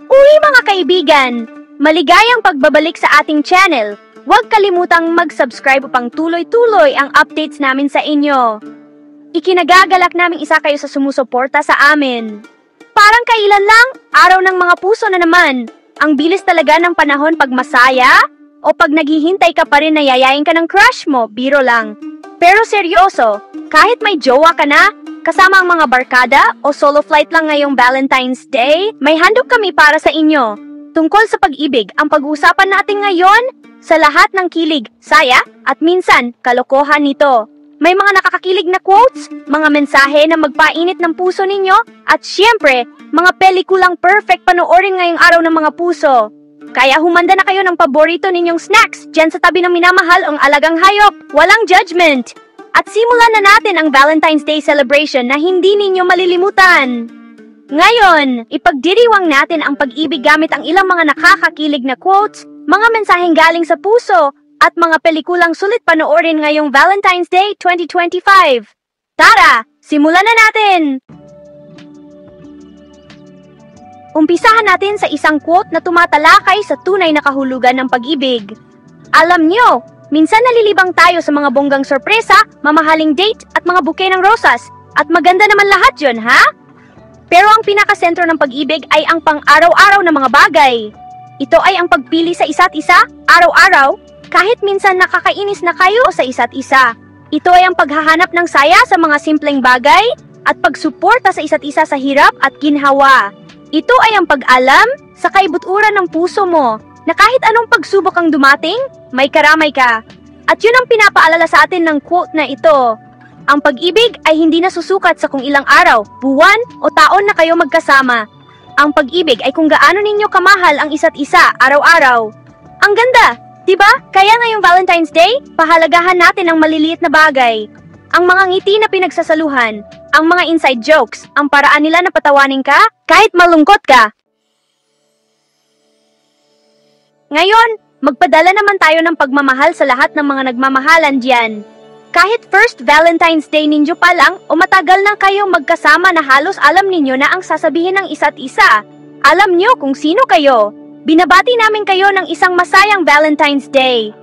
Uy mga kaibigan! Maligayang pagbabalik sa ating channel. Huwag kalimutang mag-subscribe upang tuloy-tuloy ang updates namin sa inyo. Ikinagagalak namin isa kayo sa sumusuporta sa amin. Parang kailan lang, araw ng mga puso na naman. Ang bilis talaga ng panahon pag masaya, o pag naghihintay ka pa rin na yayain ka ng crush mo, biro lang. Pero seryoso, kahit may jowa ka na, kasama ang mga barkada o solo flight lang ngayong Valentine's Day, may handog kami para sa inyo. Tungkol sa pag-ibig, ang pag-uusapan natin ngayon, sa lahat ng kilig, saya, at minsan, kalokohan nito. May mga nakakakilig na quotes, mga mensahe na magpainit ng puso ninyo, at syempre, mga pelikulang perfect panoorin ngayong araw ng mga puso. Kaya humanda na kayo ng paborito ninyong snacks dyan sa tabi ng minamahal ang alagang hayop, walang judgment. At simulan na natin ang Valentine's Day celebration na hindi ninyo malilimutan. Ngayon, ipagdiriwang natin ang pag-ibig gamit ang ilang mga nakakakilig na quotes, mga mensaheng galing sa puso, at mga pelikulang sulit panoorin ngayong Valentine's Day 2025. Tara, simulan na natin! Umpisahan natin sa isang quote na tumatalakay sa tunay na kahulugan ng pag-ibig. Alam nyo, minsan nalilibang tayo sa mga bonggang sorpresa, mamahaling date, at mga bouquet ng rosas. At maganda naman lahat yun, ha? Pero ang pinakasentro ng pag-ibig ay ang pang-araw-araw na mga bagay. Ito ay ang pagpili sa isa't isa, araw-araw, kahit minsan nakakainis na kayo sa isa't isa. Ito ay ang paghahanap ng saya sa mga simpleng bagay at pagsuporta sa isa't isa sa hirap at ginhawa. Ito ay ang pag-alam sa kaibuturan ng puso mo na kahit anong pagsubok ang dumating, may karamay ka. At yun ang pinapaalala sa atin ng quote na ito. Ang pag-ibig ay hindi nasusukat sa kung ilang araw, buwan o taon na kayo magkasama. Ang pag-ibig ay kung gaano ninyo kamahal ang isa't isa araw-araw. Ang ganda, diba? Kaya ngayong Valentine's Day, pahalagahan natin ang maliliit na bagay. Ang mga ngiti na pinagsasaluhan, ang mga inside jokes, ang paraan nila na patawanin ka, kahit malungkot ka. Ngayon, magpadala naman tayo ng pagmamahal sa lahat ng mga nagmamahalan diyan. Kahit first Valentine's Day ninyo pa lang o matagal na kayong magkasama na halos alam ninyo na ang sasabihin ng isa't isa. Alam nyo kung sino kayo. Binabati namin kayo ng isang masayang Valentine's Day.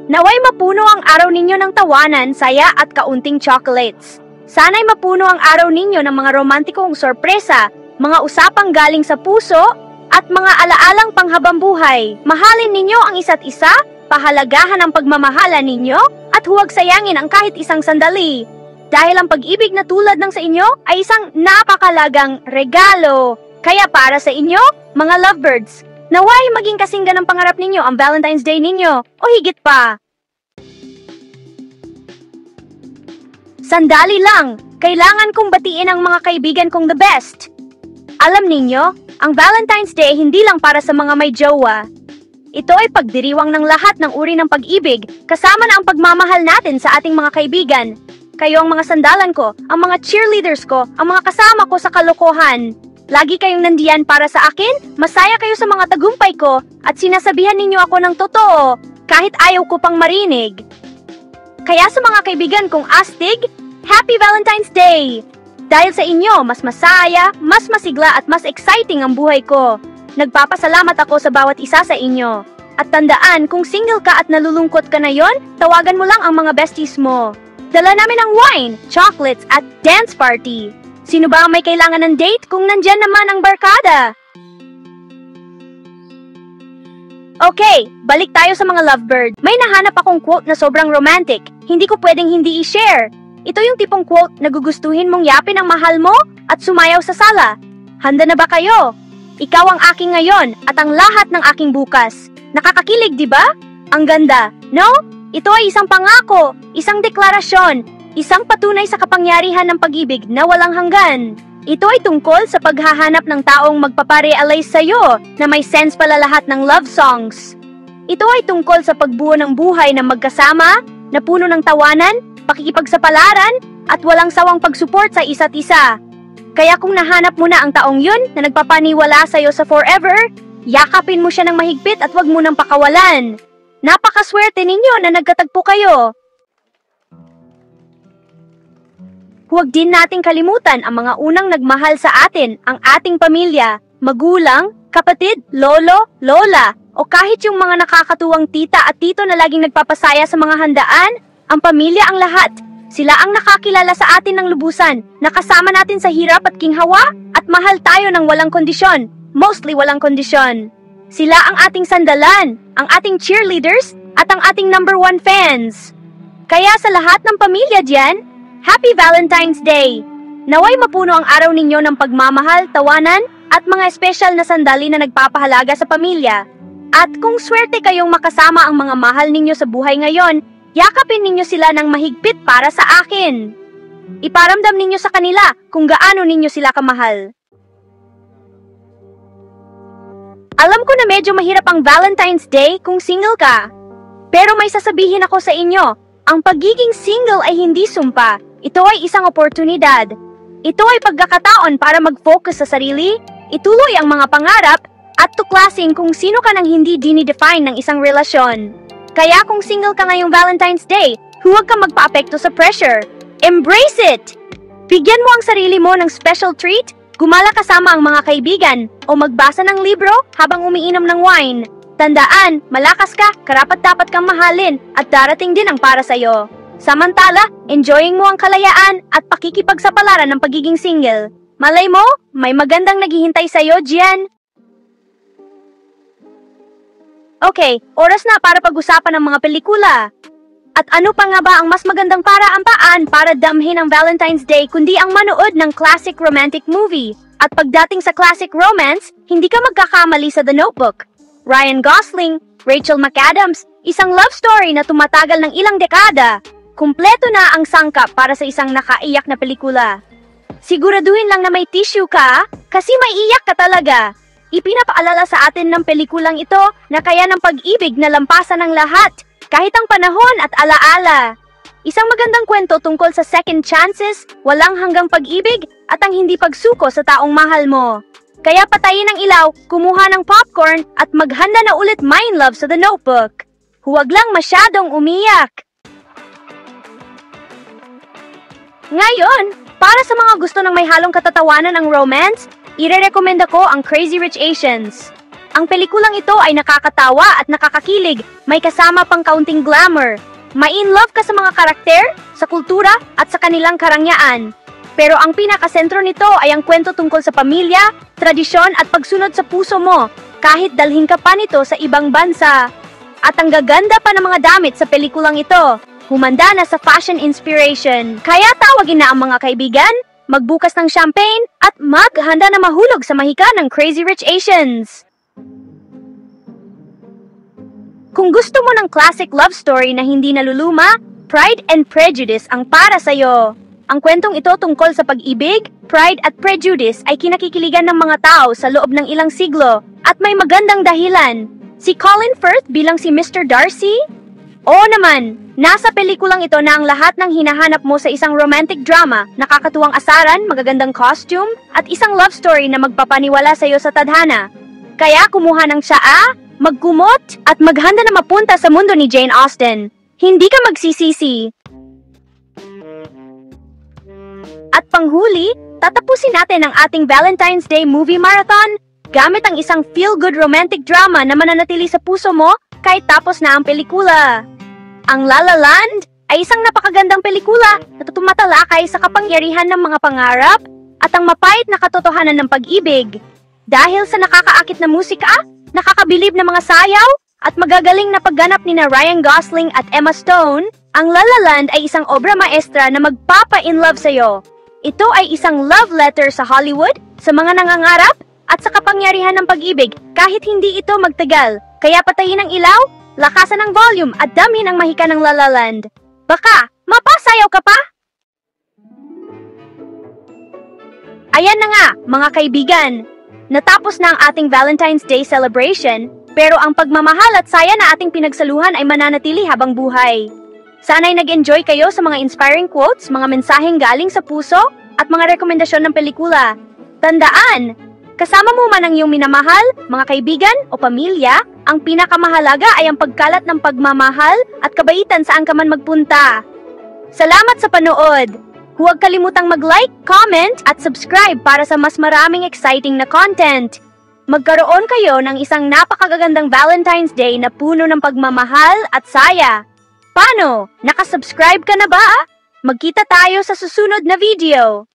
Naway mapuno ang araw ninyo ng tawanan, saya at kaunting chocolates. Sana'y mapuno ang araw ninyo ng mga romantikong sorpresa, mga usapang galing sa puso, at mga alaalang panghabang buhay. Mahalin ninyo ang isa't isa, pahalagahan ang pagmamahala ninyo, at huwag sayangin ang kahit isang sandali. Dahil ang pag-ibig na tulad ng sa inyo ay isang napakalagang regalo. Kaya para sa inyo, mga lovebirds, naway maging kasinggan ng pangarap ninyo ang Valentine's Day ninyo o higit pa. Sandali lang, kailangan kong batiin ang mga kaibigan kong the best. Alam ninyo, ang Valentine's Day hindi lang para sa mga may jowa. Ito ay pagdiriwang ng lahat ng uri ng pag-ibig, kasama na ang pagmamahal natin sa ating mga kaibigan. Kayo ang mga sandalan ko, ang mga cheerleaders ko, ang mga kasama ko sa kalokohan. Lagi kayong nandiyan para sa akin, masaya kayo sa mga tagumpay ko, at sinasabihan ninyo ako ng totoo, kahit ayaw ko pang marinig. Kaya sa mga kaibigan kong astig, Happy Valentine's Day! Dahil sa inyo, mas masaya, mas masigla at mas exciting ang buhay ko. Nagpapasalamat ako sa bawat isa sa inyo. At tandaan, kung single ka at nalulungkot ka na yon, tawagan mo lang ang mga besties mo. Dala namin ang wine, chocolates at dance party. Sino ba ang may kailangan ng date kung nandyan naman ang barkada? Okay, balik tayo sa mga lovebird. May nahanap akong quote na sobrang romantic. Hindi ko pwedeng hindi i-share. Ito yung tipong quote na gugustuhin mong yapin ang mahal mo at sumayaw sa sala. Handa na ba kayo? Ikaw ang aking ngayon at ang lahat ng aking bukas. Nakakakilig, di ba? Ang ganda, no? Ito ay isang pangako, isang deklarasyon, isang patunay sa kapangyarihan ng pag-ibig na walang hanggan. Ito ay tungkol sa paghahanap ng taong magpaparealize sa'yo na may sense pala lahat ng love songs. Ito ay tungkol sa pagbuo ng buhay na magkasama, na puno ng tawanan, pakikipagsapalaran, at walang sawang pag-support sa isa't isa. Kaya kung nahanap mo na ang taong yun na nagpapaniwala sa'yo sa forever, yakapin mo siya ng mahigpit at wag mo nang pakawalan. Napakaswerte ninyo na nagkatagpo kayo. Huwag din nating kalimutan ang mga unang nagmahal sa atin, ang ating pamilya, magulang, kapatid, lolo, lola, o kahit yung mga nakakatuwang tita at tito na laging nagpapasaya sa mga handaan. Ang pamilya ang lahat. Sila ang nakakilala sa atin ng lubusan, nakasama natin sa hirap at ginhawa, at mahal tayo ng walang kondisyon, mostly walang kondisyon. Sila ang ating sandalan, ang ating cheerleaders, at ang ating #1 fans. Kaya sa lahat ng pamilya diyan, Happy Valentine's Day! Naway mapuno ang araw ninyo ng pagmamahal, tawanan, at mga espesyal na sandali na nagpapahalaga sa pamilya. At kung swerte kayong makasama ang mga mahal ninyo sa buhay ngayon, yakapin ninyo sila ng mahigpit para sa akin. Iparamdam ninyo sa kanila kung gaano ninyo sila kamahal. Alam ko na medyo mahirap ang Valentine's Day kung single ka. Pero may sasabihin ako sa inyo, ang pagiging single ay hindi sumpa. Ito ay isang oportunidad. Ito ay pagkakataon para mag-focus sa sarili, ituloy ang mga pangarap, at tuklasin kung sino ka nang hindi dinidefine ng isang relasyon. Kaya kung single ka ngayong Valentine's Day, huwag kang magpa-apekto sa pressure. Embrace it! Bigyan mo ang sarili mo ng special treat, gumala kasama ang mga kaibigan, o magbasa ng libro habang umiinom ng wine. Tandaan, malakas ka, karapat-dapat kang mahalin, at darating din ang para sa'yo. Samantala, enjoying mo ang kalayaan at pakikipagsapalaran ng pagiging single. Malay mo, may magandang naghihintay sa'yo, Gian. Okay, oras na para pag-usapan ng mga pelikula. At ano pa nga ba ang mas magandang paraan para damhin ang Valentine's Day kundi ang manood ng classic romantic movie? At pagdating sa classic romance, hindi ka magkakamali sa The Notebook. Ryan Gosling, Rachel McAdams, isang love story na tumatagal ng ilang dekada. Kumpleto na ang sangkap para sa isang nakaiyak na pelikula. Siguraduhin lang na may tissue ka, kasi maiiyak ka talaga. Ipinapaalala sa atin ng pelikulang ito na kaya ng pag-ibig na lampasan ng lahat, kahit ang panahon at alaala. Isang magandang kwento tungkol sa second chances, walang hanggang pag-ibig, at ang hindi pagsuko sa taong mahal mo. Kaya patayin ang ilaw, kumuha ng popcorn, at maghanda na ulit mind love sa The Notebook. Huwag lang masyadong umiyak. Ngayon, para sa mga gusto ng may halong katatawanan ang romance, ire-recommenda ko ang Crazy Rich Asians. Ang pelikulang ito ay nakakatawa at nakakakilig, may kasama pang kaunting glamour. Ma-in love ka sa mga karakter, sa kultura, at sa kanilang karangyaan. Pero ang pinakasentro nito ay ang kwento tungkol sa pamilya, tradisyon at pagsunod sa puso mo, kahit dalhin ka pa nito sa ibang bansa. At ang gaganda pa ng mga damit sa pelikulang ito, humanda na sa fashion inspiration. Kaya tawagin na ang mga kaibigan, magbukas ng champagne, at maghanda na mahulog sa mahika ng Crazy Rich Asians. Kung gusto mo ng classic love story na hindi naluluma, Pride and Prejudice ang para sa'yo. Ang kwentong ito tungkol sa pag-ibig, pride at prejudice ay kinakikiligan ng mga tao sa loob ng ilang siglo, at may magandang dahilan. Si Colin Firth bilang si Mr. Darcy? Oo naman, nasa pelikulang ito na ang lahat ng hinahanap mo sa isang romantic drama, nakakatuwang asaran, magagandang costume, at isang love story na magpapaniwala sa iyo sa tadhana. Kaya kumuha ng tsaa, magkumot, at maghanda na mapunta sa mundo ni Jane Austen. Hindi ka magsisisi. At panghuli, tatapusin natin ang ating Valentine's Day movie marathon gamit ang isang feel-good romantic drama na mananatili sa puso mo kahit tapos na ang pelikula. Ang La La Land ay isang napakagandang pelikula na tumatalakay sa kapangyarihan ng mga pangarap at ang mapait na katotohanan ng pag-ibig. Dahil sa nakakaakit na musika, nakakabilib na mga sayaw, at magagaling na pagganap ni Ryan Gosling at Emma Stone, ang La La Land ay isang obra maestra na magpapa-in-love sa'yo. Ito ay isang love letter sa Hollywood, sa mga nangangarap, at sa kapangyarihan ng pag-ibig kahit hindi ito magtagal. Kaya patayin ang ilaw, lakasan ang volume at damhin ang mahika ng La La Land. Baka, mapasayaw ka pa? Ayan na nga, mga kaibigan. Natapos na ang ating Valentine's Day celebration, pero ang pagmamahal at saya na ating pinagsaluhan ay mananatili habang buhay. Sana'y nag-enjoy kayo sa mga inspiring quotes, mga mensaheng galing sa puso, at mga rekomendasyon ng pelikula. Tandaan, kasama mo man ang iyong minamahal, mga kaibigan o pamilya, ang pinakamahalaga ay ang pagkalat ng pagmamahal at kabaitan saan ka man magpunta. Salamat sa panood! Huwag kalimutang mag-like, comment, at subscribe para sa mas maraming exciting na content. Magkaroon kayo ng isang napakagagandang Valentine's Day na puno ng pagmamahal at saya. Paano? Nakasubscribe ka na ba? Magkita tayo sa susunod na video!